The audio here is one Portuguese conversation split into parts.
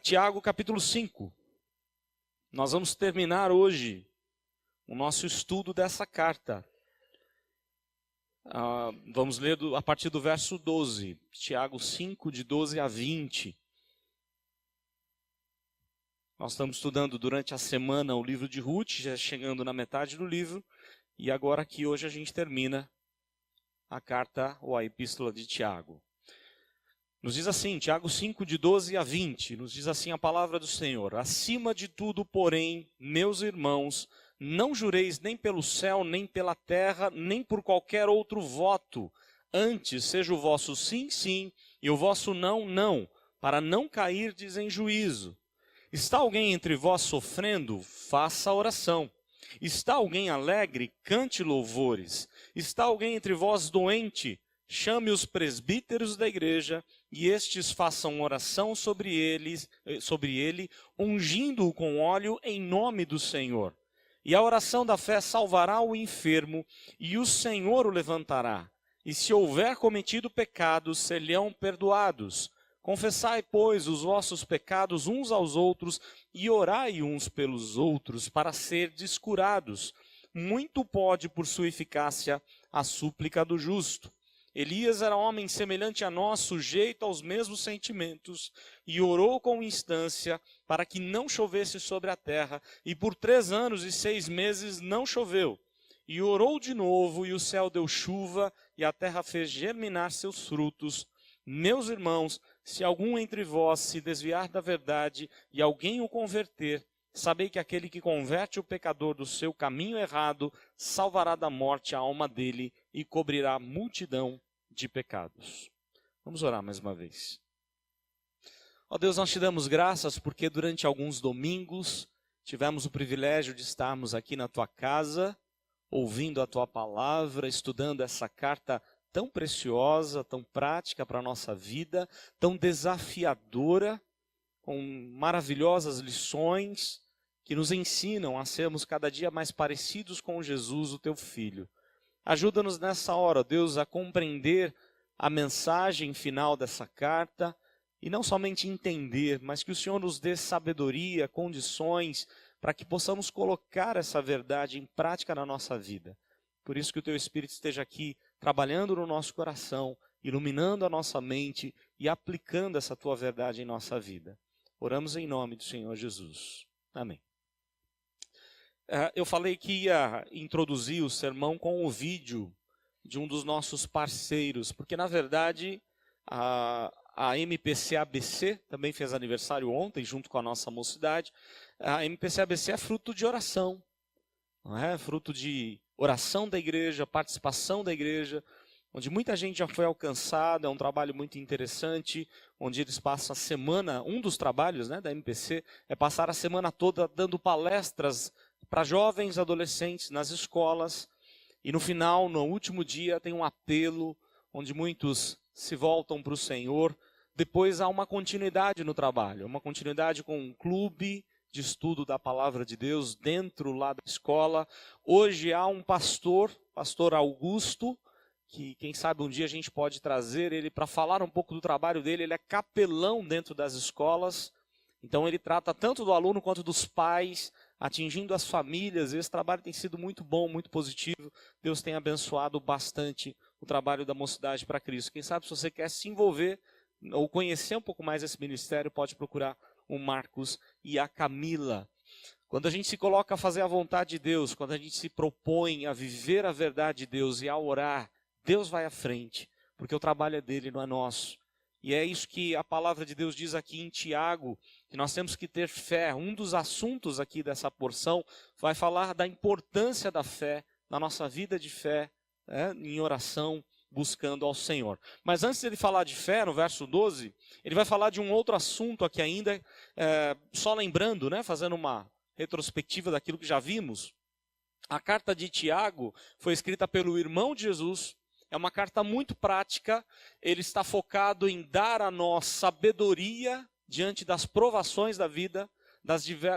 Tiago capítulo 5. Nós vamos terminar hoje o nosso estudo dessa carta. Vamos ler a partir do verso 12. Tiago 5, de 12 a 20. Nós estamos estudando durante a semana o livro de Ruth, já chegando na metade do livro. E agora aqui hoje a gente termina a carta ou a epístola de Tiago. Nos diz assim, Tiago 5, de 12 a 20, nos diz assim a palavra do Senhor: acima de tudo, porém, meus irmãos, não jureis nem pelo céu, nem pela terra, nem por qualquer outro voto. Antes, seja o vosso sim, sim, e o vosso não, não, para não cairdes em juízo. Está alguém entre vós sofrendo? Faça oração. Está alguém alegre? Cante louvores. Está alguém entre vós doente? Chame os presbíteros da igreja, e estes façam oração sobre ele, ungindo-o com óleo em nome do Senhor. E a oração da fé salvará o enfermo, e o Senhor o levantará. E se houver cometido pecados, ser-lhe-ão perdoados. Confessai, pois, os vossos pecados uns aos outros, e orai uns pelos outros, para serdes curados. Muito pode, por sua eficácia, a súplica do justo. Elias era homem semelhante a nós, sujeito aos mesmos sentimentos, e orou com instância para que não chovesse sobre a terra, e por 3 anos e 6 meses não choveu. E orou de novo, e o céu deu chuva, e a terra fez germinar seus frutos. Meus irmãos, se algum entre vós se desviar da verdade, e alguém o converter, sabei que aquele que converte o pecador do seu caminho errado, salvará da morte a alma dele, e cobrirá a multidão de pecados. Vamos orar mais uma vez. Ó Deus, nós te damos graças porque durante alguns domingos tivemos o privilégio de estarmos aqui na tua casa, ouvindo a tua palavra, estudando essa carta tão preciosa, tão prática para a nossa vida, tão desafiadora, com maravilhosas lições que nos ensinam a sermos cada dia mais parecidos com Jesus, o teu Filho. Ajuda-nos nessa hora, Deus, a compreender a mensagem final dessa carta e não somente entender, mas que o Senhor nos dê sabedoria, condições para que possamos colocar essa verdade em prática na nossa vida. Por isso que o teu Espírito esteja aqui trabalhando no nosso coração, iluminando a nossa mente e aplicando essa tua verdade em nossa vida. Oramos em nome do Senhor Jesus. Amém. Eu falei que ia introduzir o sermão com o vídeo de um dos nossos parceiros, porque na verdade a MPC ABC também fez aniversário ontem, junto com a nossa mocidade. A MPC ABC é fruto de oração, não é? Fruto de oração da igreja, participação da igreja, onde muita gente já foi alcançada. É um trabalho muito interessante, onde eles passam a semana, um dos trabalhos, né, da MPC é passar a semana toda dando palestras para jovens, adolescentes nas escolas, e no final, no último dia, tem um apelo, onde muitos se voltam para o Senhor. Depois há uma continuidade no trabalho, uma continuidade com um clube de estudo da palavra de Deus dentro lá da escola. Hoje há um pastor Augusto, que quem sabe um dia a gente pode trazer ele para falar um pouco do trabalho dele. Ele é capelão dentro das escolas, então ele trata tanto do aluno quanto dos pais, atingindo as famílias. Esse trabalho tem sido muito bom, muito positivo. Deus tem abençoado bastante o trabalho da Mocidade para Cristo. Quem sabe, se você quer se envolver ou conhecer um pouco mais esse ministério, pode procurar o Marcos e a Camila. Quando a gente se coloca a fazer a vontade de Deus, quando a gente se propõe a viver a verdade de Deus e a orar, Deus vai à frente, porque o trabalho é dele, não é nosso. E é isso que a palavra de Deus diz aqui em Tiago, que nós temos que ter fé. Um dos assuntos aqui dessa porção vai falar da importância da fé, na nossa vida de fé, em oração, buscando ao Senhor. Mas antes de ele falar de fé, no verso 12, ele vai falar de um outro assunto aqui ainda, só lembrando, fazendo uma retrospectiva daquilo que já vimos. A carta de Tiago foi escrita pelo irmão de Jesus. É uma carta muito prática. Ele está focado em dar a nós sabedoria diante das provações da vida,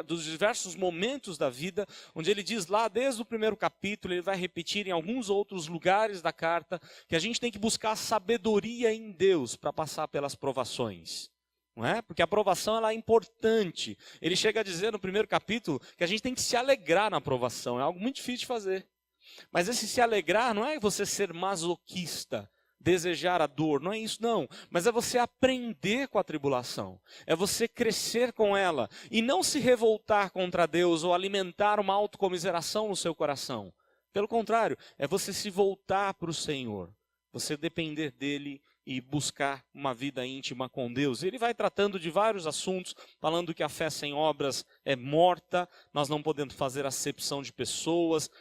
dos diversos momentos da vida, onde ele diz lá, desde o primeiro capítulo, ele vai repetir em alguns outros lugares da carta, que a gente tem que buscar sabedoria em Deus para passar pelas provações. não é? Porque a aprovação ela é importante. Ele chega a dizer no primeiro capítulo que a gente tem que se alegrar na aprovação. É algo muito difícil de fazer. Mas esse se alegrar não é você ser masoquista, desejar a dor, não é isso não. Mas é você aprender com a tribulação. É você crescer com ela e não se revoltar contra Deus ou alimentar uma autocomiseração no seu coração. Pelo contrário, é você se voltar para o Senhor. Você depender dele e buscar uma vida íntima com Deus. Ele vai tratando de vários assuntos, falando que a fé sem obras é morta, nós não podemos fazer acepção de pessoas,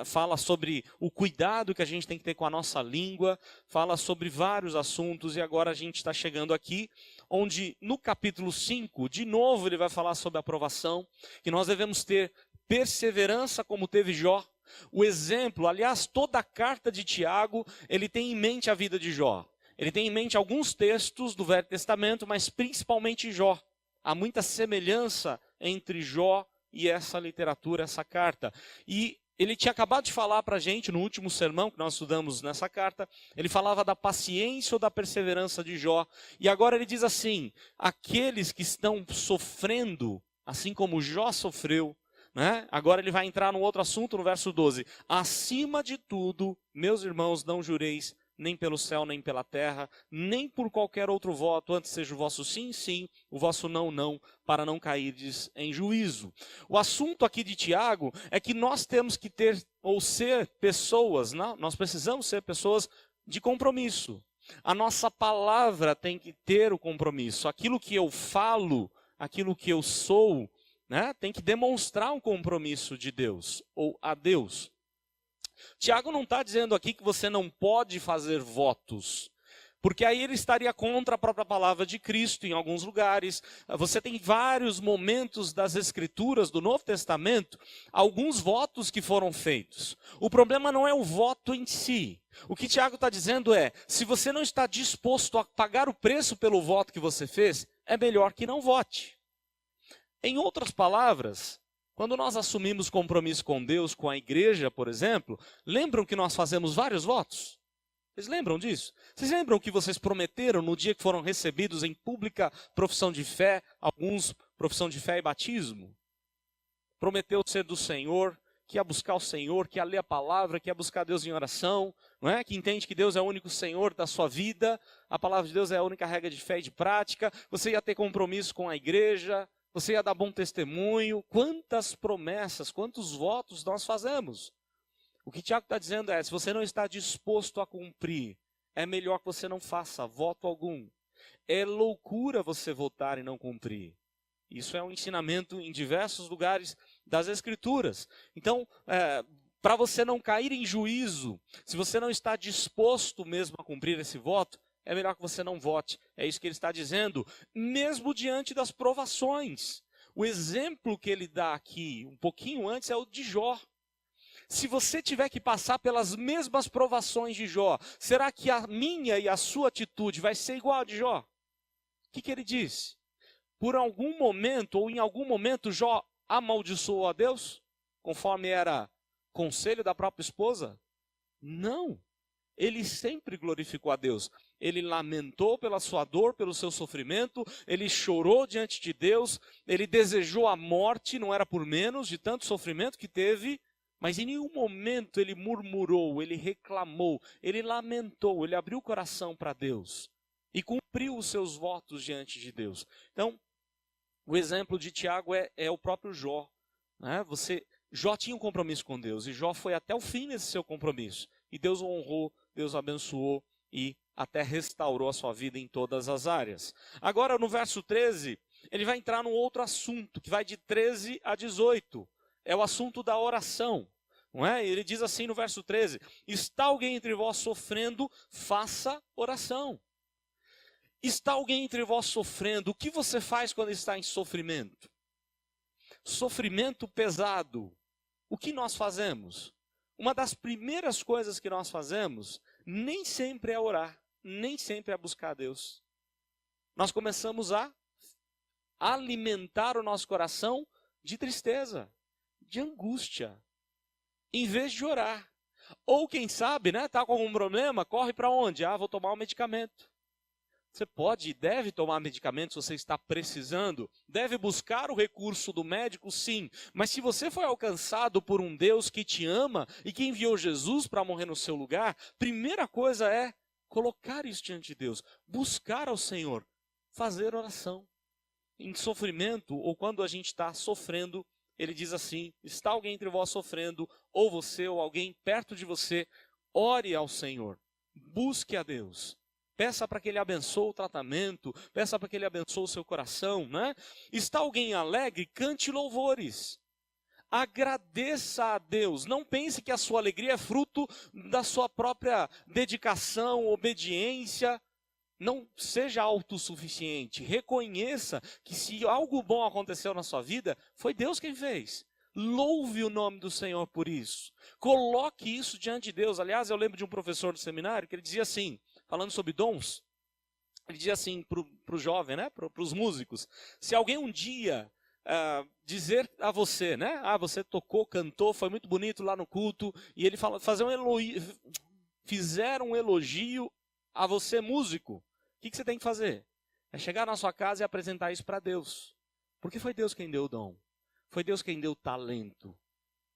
fala sobre o cuidado que a gente tem que ter com a nossa língua, fala sobre vários assuntos, e agora a gente está chegando aqui, onde no capítulo 5, de novo ele vai falar sobre a aprovação, que nós devemos ter perseverança como teve Jó. O exemplo, aliás, toda a carta de Tiago, ele tem em mente a vida de Jó. Ele tem em mente alguns textos do Velho Testamento, mas principalmente Jó. Há muita semelhança entre Jó e essa literatura, essa carta. E ele tinha acabado de falar para a gente, no último sermão que nós estudamos nessa carta, ele falava da paciência ou da perseverança de Jó. E agora ele diz assim, aqueles que estão sofrendo, assim como Jó sofreu, né? Agora ele vai entrar num outro assunto no verso 12. Acima de tudo, meus irmãos, não jureis nem pelo céu, nem pela terra, nem por qualquer outro voto, antes seja o vosso sim, sim, o vosso não, não, para não cairdes em juízo. O assunto aqui de Tiago é que nós temos que ter, ou ser pessoas, nós precisamos ser pessoas de compromisso. A nossa palavra tem que ter o compromisso. Aquilo que eu falo, aquilo que eu sou, né, tem que demonstrar um compromisso de Deus, ou a Deus. Tiago não está dizendo aqui que você não pode fazer votos, porque aí ele estaria contra a própria palavra de Cristo em alguns lugares. Você tem vários momentos das Escrituras do Novo Testamento, alguns votos que foram feitos. O problema não é o voto em si. O que Tiago está dizendo é, se você não está disposto a pagar o preço pelo voto que você fez, é melhor que não vote. Em outras palavras, quando nós assumimos compromisso com Deus, com a igreja, por exemplo, lembram que nós fazemos vários votos? Vocês lembram disso? Vocês lembram que vocês prometeram no dia que foram recebidos em pública profissão de fé, alguns profissão de fé e batismo? Prometeu ser do Senhor, que ia buscar o Senhor, que ia ler a palavra, que ia buscar Deus em oração, não é? Que entende que Deus é o único Senhor da sua vida, a palavra de Deus é a única regra de fé e de prática, você ia ter compromisso com a igreja, você ia dar bom testemunho. Quantas promessas, quantos votos nós fazemos? O que Tiago está dizendo é, se você não está disposto a cumprir, é melhor que você não faça voto algum. É loucura você votar e não cumprir. Isso é um ensinamento em diversos lugares das Escrituras. Então, para você não cair em juízo, se você não está disposto mesmo a cumprir esse voto, é melhor que você não vote. É isso que ele está dizendo, mesmo diante das provações. O exemplo que ele dá aqui, um pouquinho antes, é o de Jó. Se você tiver que passar pelas mesmas provações de Jó, será que a minha e a sua atitude vai ser igual a de Jó? O que ele disse? Por algum momento, ou em algum momento, Jó amaldiçoou a Deus? Conforme era conselho da própria esposa? Não. Ele sempre glorificou a Deus. Ele lamentou pela sua dor, pelo seu sofrimento, ele chorou diante de Deus, ele desejou a morte, não era por menos de tanto sofrimento que teve, mas em nenhum momento ele murmurou, ele reclamou, ele lamentou, ele abriu o coração para Deus e cumpriu os seus votos diante de Deus. Então, o exemplo de Tiago é o próprio Jó, né? Jó tinha um compromisso com Deus e Jó foi até o fim nesse seu compromisso. E Deus o honrou, Deus o abençoou e até restaurou a sua vida em todas as áreas. Agora, no verso 13, ele vai entrar num outro assunto, que vai de 13 a 18. É o assunto da oração. Não é? Ele diz assim no verso 13, está alguém entre vós sofrendo, faça oração. Está alguém entre vós sofrendo, o que você faz quando está em sofrimento? Sofrimento pesado. O que nós fazemos? Uma das primeiras coisas que nós fazemos, nem sempre é orar, nem sempre é buscar a Deus. Nós começamos a alimentar o nosso coração de tristeza, de angústia, em vez de orar. Ou quem sabe, né, tá com algum problema, corre para onde? Vou tomar um medicamento. Você pode e deve tomar medicamentos se você está precisando. Deve buscar o recurso do médico, sim. Mas se você foi alcançado por um Deus que te ama e que enviou Jesus para morrer no seu lugar, primeira coisa é colocar isso diante de Deus. Buscar ao Senhor. Fazer oração. Em sofrimento, ou quando a gente está sofrendo, ele diz assim, está alguém entre vós sofrendo, ou você, ou alguém perto de você, ore ao Senhor. Busque a Deus. Peça para que Ele abençoe o tratamento, peça para que Ele abençoe o seu coração, né? Está alguém alegre? Cante louvores. Agradeça a Deus. Não pense que a sua alegria é fruto da sua própria dedicação, obediência. Não seja autossuficiente. Reconheça que se algo bom aconteceu na sua vida, foi Deus quem fez. Louve o nome do Senhor por isso. Coloque isso diante de Deus. Aliás, eu lembro de um professor do seminário que ele dizia assim, falando sobre dons, ele dizia assim para o jovem, né, para os músicos, se alguém um dia dizer a você, né, você tocou, cantou, foi muito bonito lá no culto, e ele fizer um elogio a você músico, o que você tem que fazer? É chegar na sua casa e apresentar isso para Deus, porque foi Deus quem deu o dom, foi Deus quem deu o talento.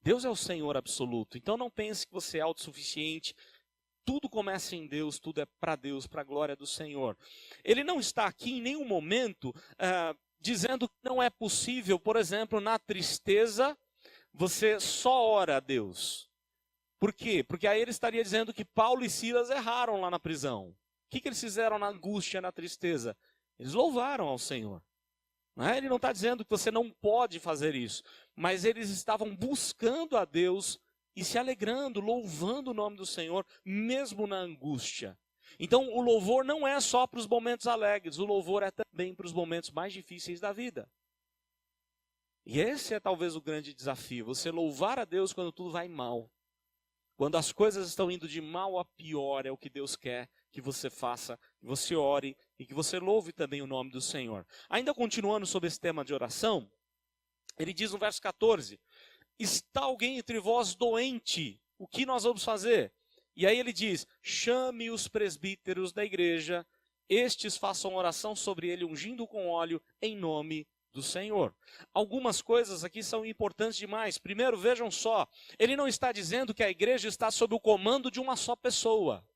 Deus é o Senhor absoluto, então não pense que você é autossuficiente. Tudo começa em Deus, tudo é para Deus, para a glória do Senhor. Ele não está aqui em nenhum momento dizendo que não é possível, por exemplo, na tristeza, você só ora a Deus. Por quê? Porque aí ele estaria dizendo que Paulo e Silas erraram lá na prisão. O que eles fizeram na angústia, na tristeza? Eles louvaram ao Senhor. Ele não está dizendo que você não pode fazer isso, mas eles estavam buscando a Deus e se alegrando, louvando o nome do Senhor, mesmo na angústia. Então, o louvor não é só para os momentos alegres, o louvor é também para os momentos mais difíceis da vida. E esse é talvez o grande desafio, você louvar a Deus quando tudo vai mal. Quando as coisas estão indo de mal a pior, é o que Deus quer que você faça, que você ore e que você louve também o nome do Senhor. Ainda continuando sobre esse tema de oração, ele diz no verso 14, está alguém entre vós doente, o que nós vamos fazer? E aí ele diz, chame os presbíteros da igreja, estes façam oração sobre ele, ungindo com óleo, em nome do Senhor. Algumas coisas aqui são importantes demais. Primeiro, vejam só, ele não está dizendo que a igreja está sob o comando de uma só pessoa.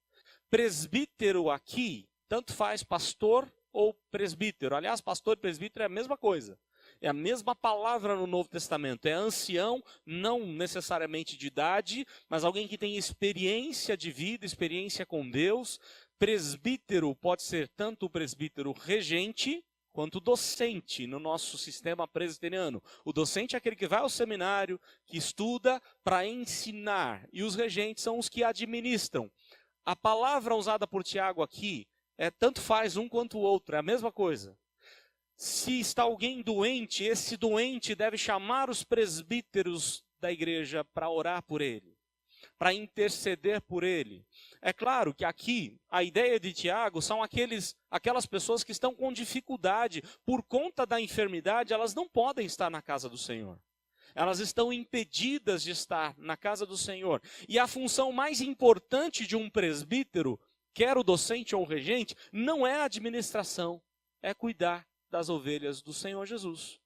Presbítero aqui, tanto faz pastor ou presbítero. Aliás, pastor e presbítero é a mesma coisa. É a mesma palavra no Novo Testamento. É ancião, não necessariamente de idade, mas alguém que tem experiência de vida, experiência com Deus. Presbítero pode ser tanto o presbítero regente, quanto docente no nosso sistema presbiteriano. O docente é aquele que vai ao seminário, que estuda para ensinar. E os regentes são os que administram. A palavra usada por Tiago aqui é tanto faz um quanto o outro, é a mesma coisa. Se está alguém doente, esse doente deve chamar os presbíteros da igreja para orar por ele, para interceder por ele. É claro que aqui a ideia de Tiago são aquelas pessoas que estão com dificuldade por conta da enfermidade, elas não podem estar na casa do Senhor. Elas estão impedidas de estar na casa do Senhor. E a função mais importante de um presbítero, quer o docente ou o regente, não é a administração, é cuidar das ovelhas do Senhor Jesus.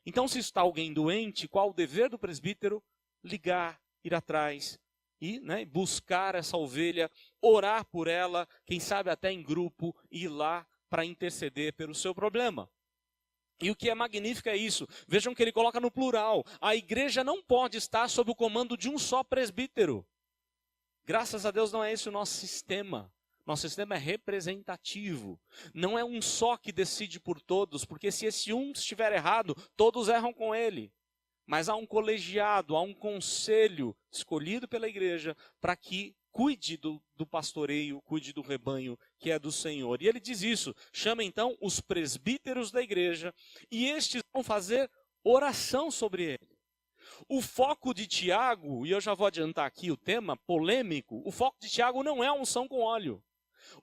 Então, se está alguém doente, qual o dever do presbítero? Ligar, ir atrás e buscar essa ovelha, orar por ela, quem sabe até em grupo, ir lá para interceder pelo seu problema. E o que é magnífico é isso. Vejam que ele coloca no plural. A igreja não pode estar sob o comando de um só presbítero. Graças a Deus não é esse o nosso sistema. Nosso sistema é representativo. Não é um só que decide por todos, porque se esse um estiver errado, todos erram com ele. Mas há um colegiado, há um conselho escolhido pela igreja para que cuide do pastoreio, cuide do rebanho que é do Senhor. E ele diz isso, chama então os presbíteros da igreja e estes vão fazer oração sobre ele. O foco de Tiago, e eu já vou adiantar aqui o tema polêmico, o foco de Tiago não é a unção com óleo.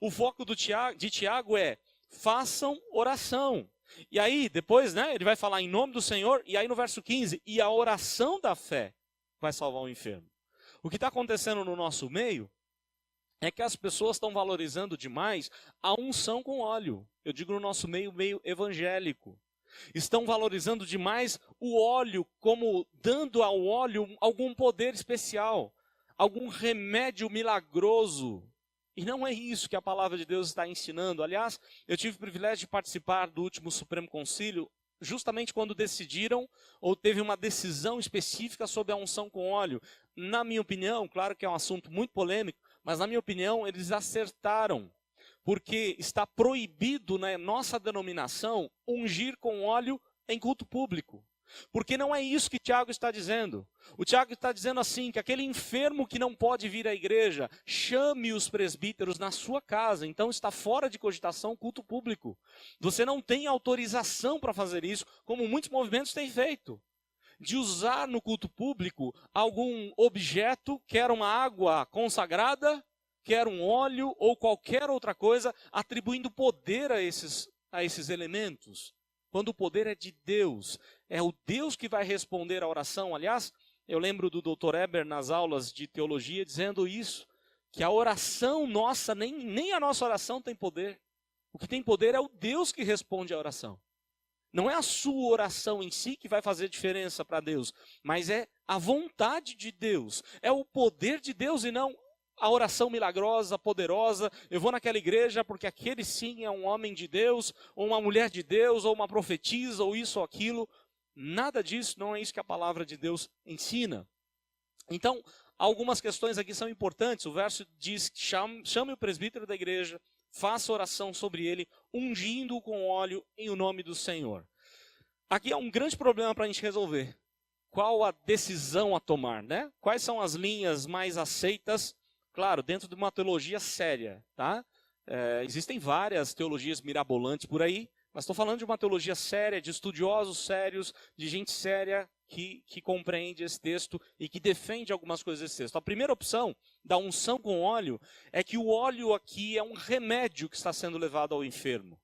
O foco de Tiago é, façam oração. E aí, depois, ele vai falar em nome do Senhor, e aí no verso 15, e a oração da fé vai salvar o enfermo. O que está acontecendo no nosso meio é que as pessoas estão valorizando demais a unção com óleo. Eu digo no nosso meio evangélico. Estão valorizando demais o óleo, como dando ao óleo algum poder especial, algum remédio milagroso. E não é isso que a palavra de Deus está ensinando. Aliás, eu tive o privilégio de participar do último Supremo Concílio, justamente quando decidiram, ou teve uma decisão específica sobre a unção com óleo. Na minha opinião, claro que é um assunto muito polêmico, mas na minha opinião eles acertaram. Porque está proibido na nossa denominação ungir com óleo em culto público. Porque não é isso que Tiago está dizendo. O Tiago está dizendo assim, que aquele enfermo que não pode vir à igreja, chame os presbíteros na sua casa. Então está fora de cogitação culto público. Você não tem autorização para fazer isso, como muitos movimentos têm feito. De usar no culto público algum objeto, quer uma água consagrada, quer um óleo ou qualquer outra coisa, atribuindo poder a esses elementos. Quando o poder é de Deus, é o Deus que vai responder à oração. Aliás, eu lembro do Dr. Eber nas aulas de teologia dizendo isso, que a oração nossa, nem a nossa oração tem poder. O que tem poder é o Deus que responde à oração. Não é a sua oração em si que vai fazer diferença para Deus, mas é a vontade de Deus, é o poder de Deus e não a oração milagrosa, poderosa. Eu vou naquela igreja porque aquele sim é um homem de Deus, ou uma mulher de Deus, ou uma profetisa, ou isso ou aquilo. Nada disso, não é isso que a palavra de Deus ensina. Então, algumas questões aqui são importantes. O verso diz que chame o presbítero da igreja, faça oração sobre ele, ungindo-o com óleo em o nome do Senhor. Aqui é um grande problema para a gente resolver. Qual a decisão a tomar, né? Quais são as linhas mais aceitas? Claro, dentro de uma teologia séria, tá? Existem várias teologias mirabolantes por aí, mas estou falando de uma teologia séria, de estudiosos sérios, de gente séria que compreende esse texto e que defende algumas coisas desse texto. A primeira opção da unção com óleo é que o óleo aqui é um remédio que está sendo levado ao enfermo.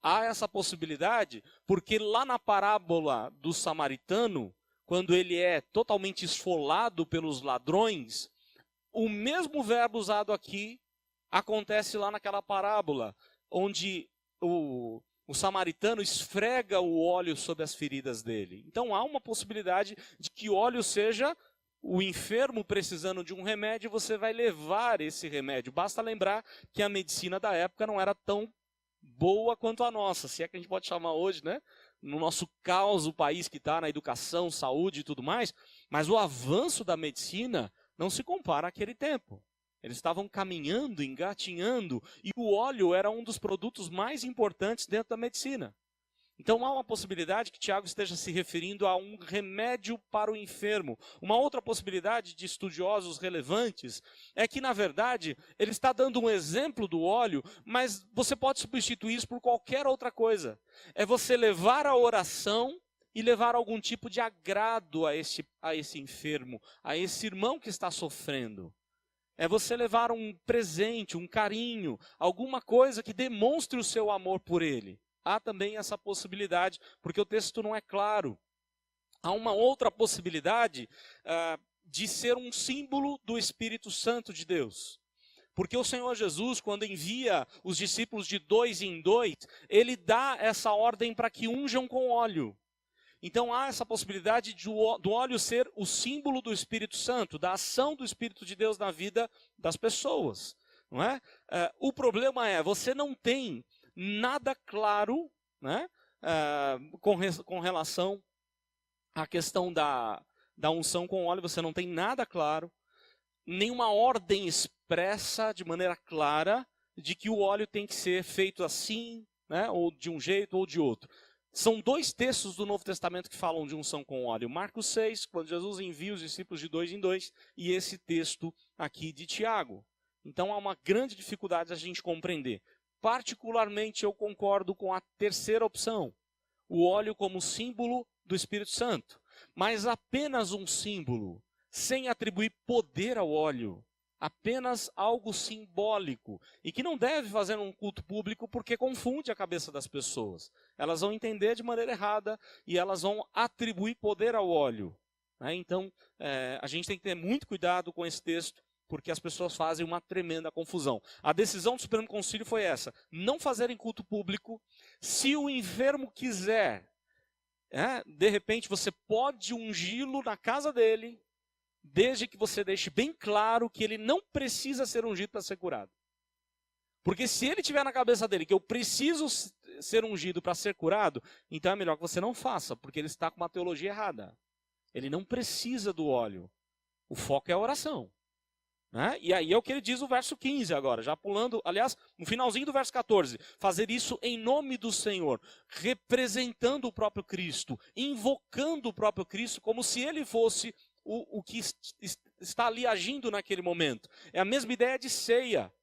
Há essa possibilidade porque lá na parábola do samaritano, quando ele é totalmente esfolado pelos ladrões, o mesmo verbo usado aqui acontece lá naquela parábola, onde o samaritano esfrega o óleo sobre as feridas dele. Então há uma possibilidade de que o óleo seja o enfermo precisando de um remédio, você vai levar esse remédio. Basta lembrar que a medicina da época não era tão boa quanto a nossa, se é que a gente pode chamar hoje, né? No nosso caos, o país que está na educação, saúde e tudo mais, mas o avanço da medicina não se compara àquele tempo. Eles estavam caminhando, engatinhando, e o óleo era um dos produtos mais importantes dentro da medicina. Então há uma possibilidade que Tiago esteja se referindo a um remédio para o enfermo. Uma outra possibilidade de estudiosos relevantes é que, na verdade, ele está dando um exemplo do óleo, mas você pode substituir isso por qualquer outra coisa. É você levar a oração e levar algum tipo de agrado a esse enfermo, a esse irmão que está sofrendo. É você levar um presente, um carinho, alguma coisa que demonstre o seu amor por ele. Há também essa possibilidade, porque o texto não é claro. Há uma outra possibilidade de ser um símbolo do Espírito Santo de Deus. Porque o Senhor Jesus, quando envia os discípulos de 2 em 2, ele dá essa ordem para que unjam com óleo. Então há essa possibilidade do óleo ser o símbolo do Espírito Santo, da ação do Espírito de Deus na vida das pessoas. Não é? O problema é, você não tem nada claro, né, com relação à questão da unção com óleo, você não tem nada claro, nenhuma ordem expressa de maneira clara de que o óleo tem que ser feito assim, né, ou de um jeito ou de outro. São 2 textos do Novo Testamento que falam de unção com óleo. Marcos 6, quando Jesus envia os discípulos de 2 em 2, e esse texto aqui de Tiago. Então há uma grande dificuldade a gente compreender. Particularmente eu concordo com a terceira opção, o óleo como símbolo do Espírito Santo. Mas apenas um símbolo, sem atribuir poder ao óleo. Apenas algo simbólico, e que não deve fazer um culto público porque confunde a cabeça das pessoas. Elas vão entender de maneira errada e elas vão atribuir poder ao óleo. Então, a gente tem que ter muito cuidado com esse texto, porque as pessoas fazem uma tremenda confusão. A decisão do Supremo Concílio foi essa: não fazerem culto público. Se o enfermo quiser, de repente você pode ungí-lo na casa dele, desde que você deixe bem claro que ele não precisa ser ungido para ser curado. Porque se ele tiver na cabeça dele que eu preciso ser ungido para ser curado, então é melhor que você não faça, porque ele está com uma teologia errada. Ele não precisa do óleo. O foco é a oração. E aí é o que ele diz no verso 15 agora, já pulando, aliás, no finalzinho do verso 14. Fazer isso em nome do Senhor, representando o próprio Cristo, invocando o próprio Cristo como se ele fosse o que está ali agindo naquele momento. É a mesma ideia de ceia.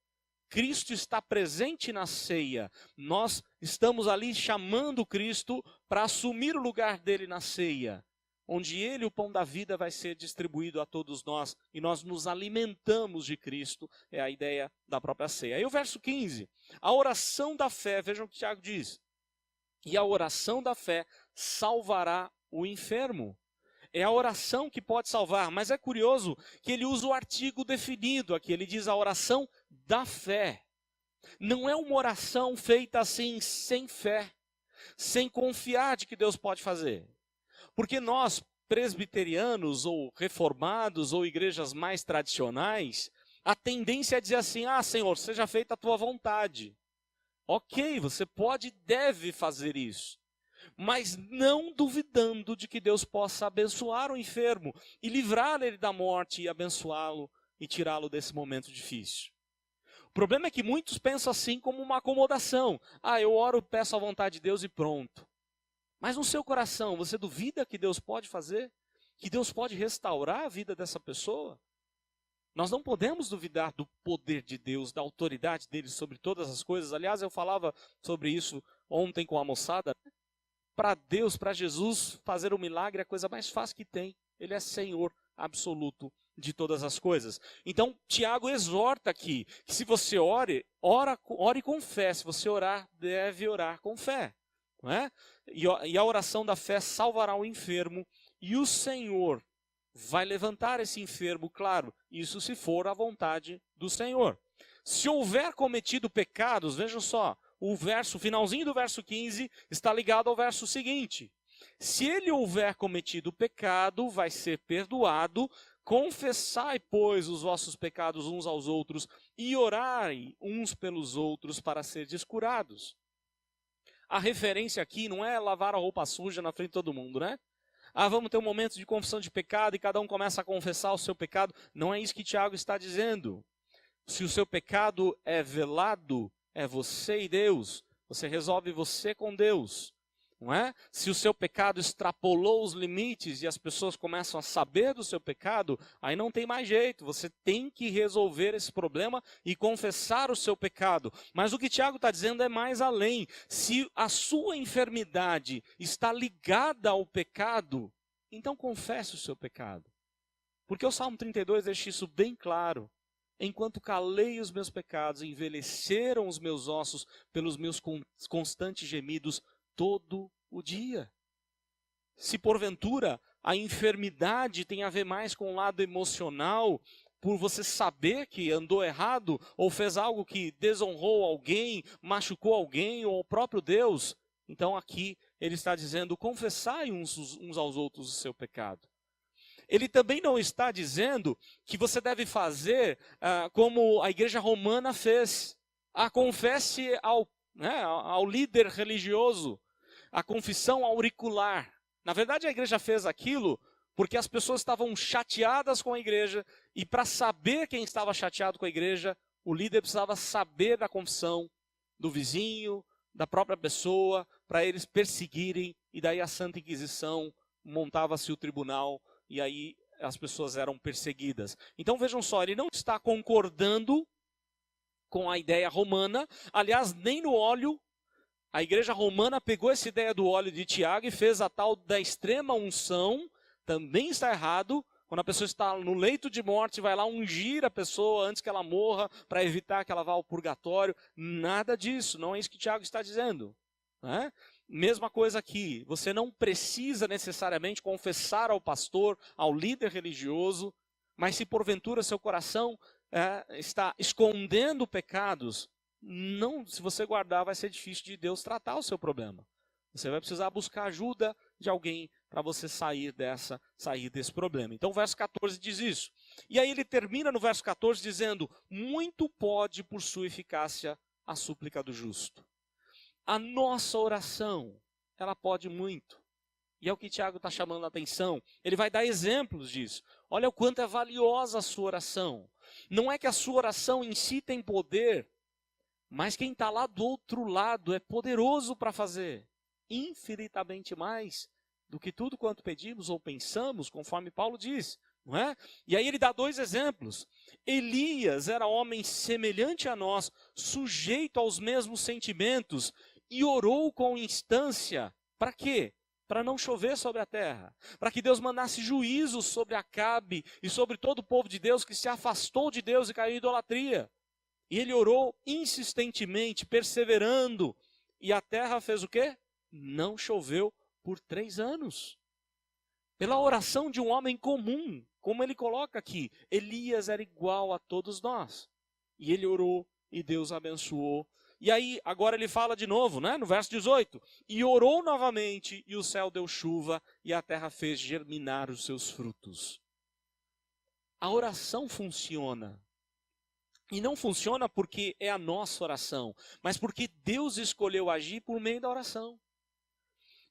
Cristo está presente na ceia. Nós estamos ali chamando Cristo para assumir o lugar dele na ceia, onde ele, o pão da vida, vai ser distribuído a todos nós e nós nos alimentamos de Cristo. É a ideia da própria ceia. Aí o verso 15, a oração da fé, vejam o que Tiago diz. E a oração da fé salvará o enfermo. É a oração que pode salvar, mas é curioso que ele usa o artigo definido aqui. Ele diz a oração da fé. Não é uma oração feita assim, sem fé, sem confiar de que Deus pode fazer. Porque nós, presbiterianos, ou reformados, ou igrejas mais tradicionais, a tendência é dizer assim: Senhor, seja feita a tua vontade. Ok, você pode e deve fazer isso, mas não duvidando de que Deus possa abençoar o enfermo e livrar ele da morte e abençoá-lo e tirá-lo desse momento difícil. O problema é que muitos pensam assim como uma acomodação. Eu oro, peço a vontade de Deus e pronto. Mas no seu coração, você duvida que Deus pode fazer? Que Deus pode restaurar a vida dessa pessoa? Nós não podemos duvidar do poder de Deus, da autoridade dele sobre todas as coisas. Aliás, eu falava sobre isso ontem com a moçada. Para Deus, para Jesus, fazer um milagre é a coisa mais fácil que tem. Ele é Senhor absoluto de todas as coisas. Então, Tiago exorta aqui que se você ore com fé. Se você orar, deve orar com fé. Não é? E a oração da fé salvará o enfermo, e o Senhor vai levantar esse enfermo, claro, isso se for a vontade do Senhor. Se houver cometido pecados, vejam só, o finalzinho do verso 15 está ligado ao verso seguinte. Se ele houver cometido pecado, vai ser perdoado. Confessai, pois, os vossos pecados uns aos outros e orai uns pelos outros para serdes curados. A referência aqui não é lavar a roupa suja na frente de todo mundo, né? Vamos ter um momento de confissão de pecado e cada um começa a confessar o seu pecado. Não é isso que Tiago está dizendo. Se o seu pecado é velado, é você e Deus. Você resolve você com Deus. Não é? Se o seu pecado extrapolou os limites e as pessoas começam a saber do seu pecado, aí não tem mais jeito. Você tem que resolver esse problema e confessar o seu pecado. Mas o que Tiago está dizendo é mais além. Se a sua enfermidade está ligada ao pecado, então confesse o seu pecado. Porque o Salmo 32 deixa isso bem claro. Enquanto calei os meus pecados, envelheceram os meus ossos pelos meus constantes gemidos, todo o dia. Se porventura a enfermidade tem a ver mais com o lado emocional, por você saber que andou errado, ou fez algo que desonrou alguém, machucou alguém, ou o próprio Deus, então aqui ele está dizendo: confessai uns aos outros o seu pecado. Ele também não está dizendo que você deve fazer como a igreja romana fez. Confesse ao líder religioso, a confissão auricular. Na verdade, a igreja fez aquilo porque as pessoas estavam chateadas com a igreja, e para saber quem estava chateado com a igreja, o líder precisava saber da confissão do vizinho, da própria pessoa, para eles perseguirem, e daí a Santa Inquisição montava-se o tribunal, e aí as pessoas eram perseguidas. Então vejam só, ele não está concordando com a ideia romana. Aliás, nem no óleo, a igreja romana pegou essa ideia do óleo de Tiago e fez a tal da extrema unção. Também está errado. Quando a pessoa está no leito de morte, vai lá ungir a pessoa antes que ela morra, para evitar que ela vá ao purgatório. Nada disso, não é isso que Tiago está dizendo. Né? Mesma coisa aqui, você não precisa necessariamente confessar ao pastor, ao líder religioso, mas se porventura seu coração está escondendo pecados, não, se você guardar, vai ser difícil de Deus tratar o seu problema. Você vai precisar buscar ajuda de alguém para você sair desse problema. Então o verso 14 diz isso. E aí ele termina no verso 14 dizendo: muito pode por sua eficácia a súplica do justo. A nossa oração, ela pode muito. E é o que Tiago está chamando a atenção. Ele vai dar exemplos disso. Olha o quanto é valiosa a sua oração. Não é que a sua oração em si tem poder, mas quem está lá do outro lado é poderoso para fazer infinitamente mais do que tudo quanto pedimos ou pensamos, conforme Paulo diz, não é? E aí ele dá 2 exemplos. Elias era homem semelhante a nós, sujeito aos mesmos sentimentos, e orou com instância. Para quê? Para não chover sobre a terra, para que Deus mandasse juízo sobre Acabe e sobre todo o povo de Deus que se afastou de Deus e caiu em idolatria. E ele orou insistentemente, perseverando, e a terra fez o quê? Não choveu por 3 anos. Pela oração de um homem comum, como ele coloca aqui, Elias era igual a todos nós. E ele orou e Deus abençoou. E aí, agora ele fala de novo, né? No verso 18. E orou novamente, e o céu deu chuva, e a terra fez germinar os seus frutos. A oração funciona. E não funciona porque é a nossa oração, mas porque Deus escolheu agir por meio da oração.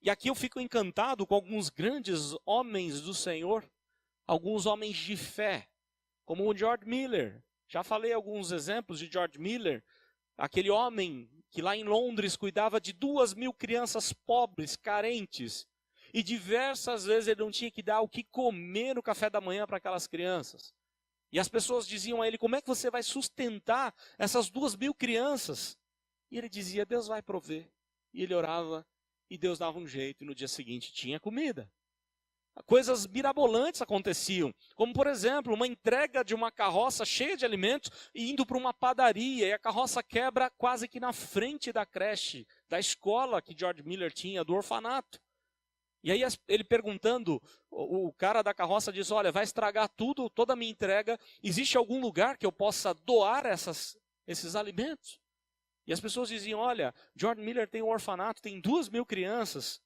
E aqui eu fico encantado com alguns grandes homens do Senhor, alguns homens de fé, como o George Miller. Já falei alguns exemplos de George Miller, aquele homem que lá em Londres cuidava de 2.000 crianças pobres, carentes, e diversas vezes ele não tinha que dar o que comer no café da manhã para aquelas crianças. E as pessoas diziam a ele: como é que você vai sustentar essas 2.000 crianças? E ele dizia: Deus vai prover. E ele orava, e Deus dava um jeito, e no dia seguinte tinha comida. Coisas mirabolantes aconteciam, como por exemplo, uma entrega de uma carroça cheia de alimentos indo para uma padaria, e a carroça quebra quase que na frente da creche, da escola que George Miller tinha, do orfanato. E aí ele perguntando, o cara da carroça diz: olha, vai estragar tudo, toda a minha entrega, existe algum lugar que eu possa doar esses alimentos? E as pessoas diziam: olha, George Miller tem um orfanato, tem 2.000 crianças.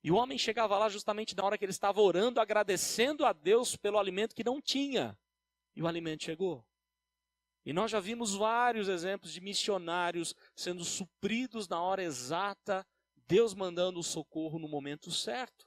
E o homem chegava lá justamente na hora que ele estava orando, agradecendo a Deus pelo alimento que não tinha. E o alimento chegou. E nós já vimos vários exemplos de missionários sendo supridos na hora exata, Deus mandando o socorro no momento certo.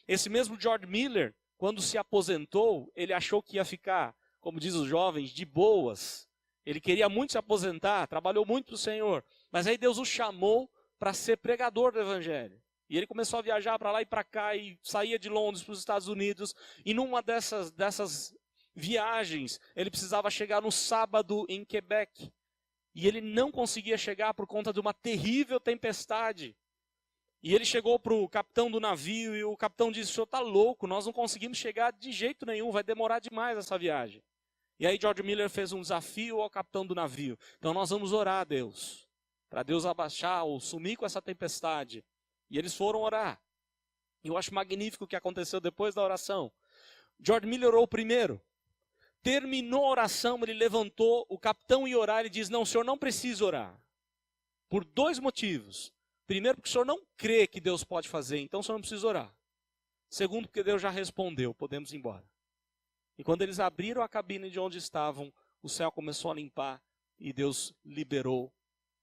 Esse mesmo George Miller, quando se aposentou, ele achou que ia ficar, como diz os jovens, de boas. Ele queria muito se aposentar, trabalhou muito para o Senhor. Mas aí Deus o chamou para ser pregador do Evangelho. E ele começou a viajar para lá e para cá, e saía de Londres para os Estados Unidos. E numa dessas viagens, ele precisava chegar no sábado em Quebec. E ele não conseguia chegar por conta de uma terrível tempestade. E ele chegou para o capitão do navio, e o capitão disse: o senhor está louco, nós não conseguimos chegar de jeito nenhum, vai demorar demais essa viagem. E aí George Miller fez um desafio ao capitão do navio: então nós vamos orar a Deus, para Deus abaixar ou sumir com essa tempestade. E eles foram orar. E eu acho magnífico o que aconteceu depois da oração. George Miller orou primeiro. Terminou a oração, ele levantou, o capitão ia orar, ele diz: não, o senhor não precisa orar. Por 2 motivos. Primeiro, porque o senhor não crê que Deus pode fazer, então o senhor não precisa orar. Segundo, porque Deus já respondeu, podemos ir embora. E quando eles abriram a cabine de onde estavam, o céu começou a limpar e Deus liberou.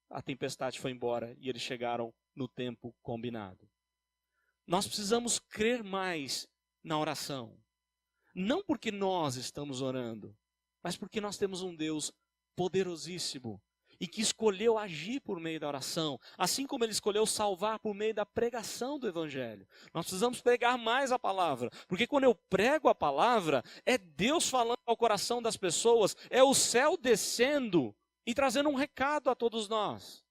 A tempestade foi embora e eles chegaram no tempo combinado. Nós precisamos crer mais na oração. Não porque nós estamos orando, mas porque nós temos um Deus poderosíssimo e que escolheu agir por meio da oração, assim como ele escolheu salvar por meio da pregação do Evangelho. Nós precisamos pregar mais a palavra, porque quando eu prego a palavra, é Deus falando ao coração das pessoas, é o céu descendo e trazendo um recado a todos nós.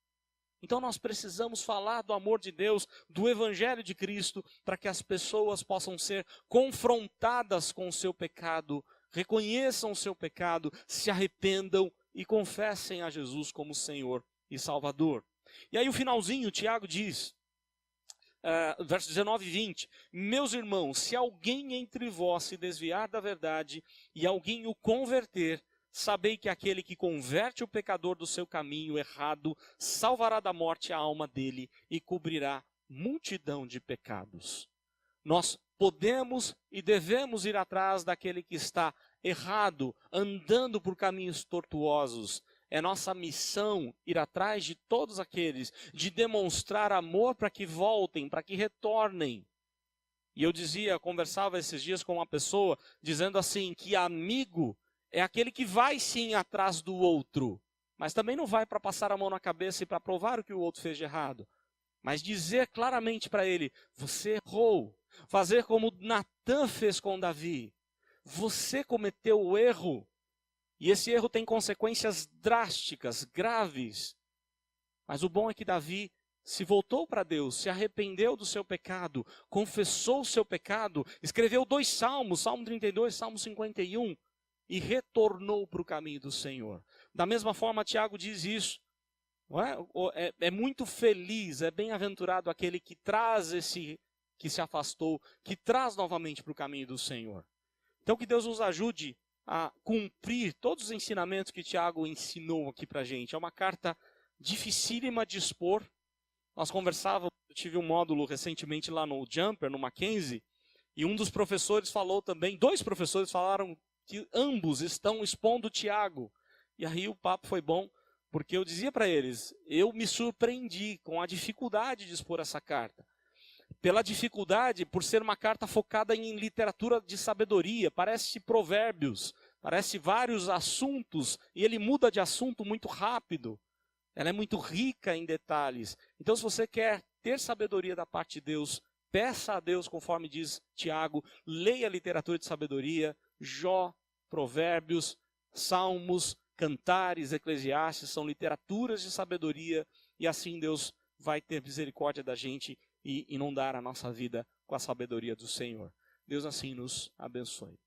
Então nós precisamos falar do amor de Deus, do Evangelho de Cristo, para que as pessoas possam ser confrontadas com o seu pecado, reconheçam o seu pecado, se arrependam e confessem a Jesus como Senhor e Salvador. E aí o finalzinho, Tiago diz, versos 19 e 20, meus irmãos, se alguém entre vós se desviar da verdade e alguém o converter, sabei que aquele que converte o pecador do seu caminho errado salvará da morte a alma dele e cobrirá multidão de pecados. Nós podemos e devemos ir atrás daquele que está errado, andando por caminhos tortuosos. É nossa missão ir atrás de todos aqueles, de demonstrar amor para que voltem, para que retornem. E eu conversava esses dias com uma pessoa, dizendo assim, que amigo é aquele que vai sim atrás do outro, mas também não vai para passar a mão na cabeça e para provar o que o outro fez de errado. Mas dizer claramente para ele, você errou. Fazer como Natã fez com Davi. Você cometeu o erro. E esse erro tem consequências drásticas, graves. Mas o bom é que Davi se voltou para Deus, se arrependeu do seu pecado, confessou o seu pecado, escreveu 2 salmos, Salmo 32, Salmo 51, e retornou para o caminho do Senhor. Da mesma forma, Tiago diz isso. Não é? É muito feliz, é bem-aventurado aquele que traz esse que se afastou, que traz novamente para o caminho do Senhor. Então que Deus nos ajude a cumprir todos os ensinamentos que Tiago ensinou aqui para a gente. É uma carta dificílima de expor. Nós conversávamos, eu tive um módulo recentemente lá no Jumper, no Mackenzie, e um dos professores falou também, 2 professores falaram que ambos estão expondo Tiago. E aí o papo foi bom, porque eu dizia para eles, eu me surpreendi com a dificuldade de expor essa carta. Pela dificuldade, por ser uma carta focada em literatura de sabedoria, parece provérbios, parece vários assuntos, e ele muda de assunto muito rápido. Ela é muito rica em detalhes. Então, se você quer ter sabedoria da parte de Deus, peça a Deus, conforme diz Tiago, leia a literatura de sabedoria, Jó, Provérbios, Salmos, Cantares, Eclesiastes, são literaturas de sabedoria, e assim Deus vai ter misericórdia da gente e inundar a nossa vida com a sabedoria do Senhor. Deus assim nos abençoe.